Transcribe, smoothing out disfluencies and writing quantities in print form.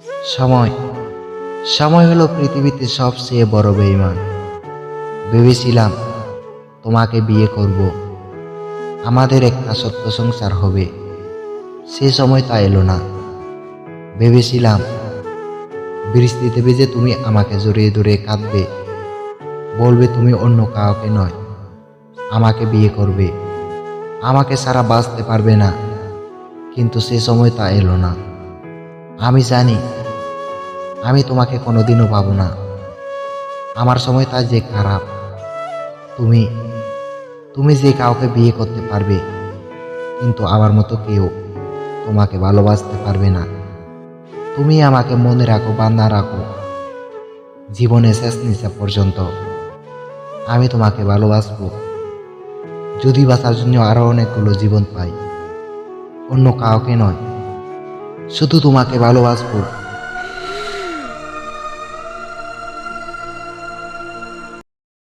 সময় সময় হলো পৃথিবীতে সবচেয়ে বড় বেঈমান। ভেবেছিলাম তোমাকে বিয়ে করব, আমাদের একটা সত্য সংসার হবে। সে সময় তা এলো না। ভেবেছিলাম বৃষ্টিতে ভিজে তুমি আমাকে জড়িয়ে ধরে কাঁদবে, বলবে তুমি অন্য কাউকে নয়, আমাকে বিয়ে করবে, আমাকে ছাড়া বাঁচতে পারবে না। কিন্তু সে সময় তা এলো না। আমি জানি আমি তোমাকে কোনোদিনও পাবো না। আমার সময়টা যে খারাপ। তুমি তুমি যে কাউকে বিয়ে করতে পারবে, কিন্তু আমার মতো কেউ তোমাকে ভালোবাসতে পারবে না। তুমি আমাকে মনে রাখো বা না রাখো, জীবনের শেষ নিঃশ্বাস পর্যন্ত আমি তোমাকে ভালোবাসবো। যদি বাঁচার জন্য আরো অনেকগুলো জীবন পাই, অন্য কাউকে নয়, শুধু তোমাকে ভালোবাসবো।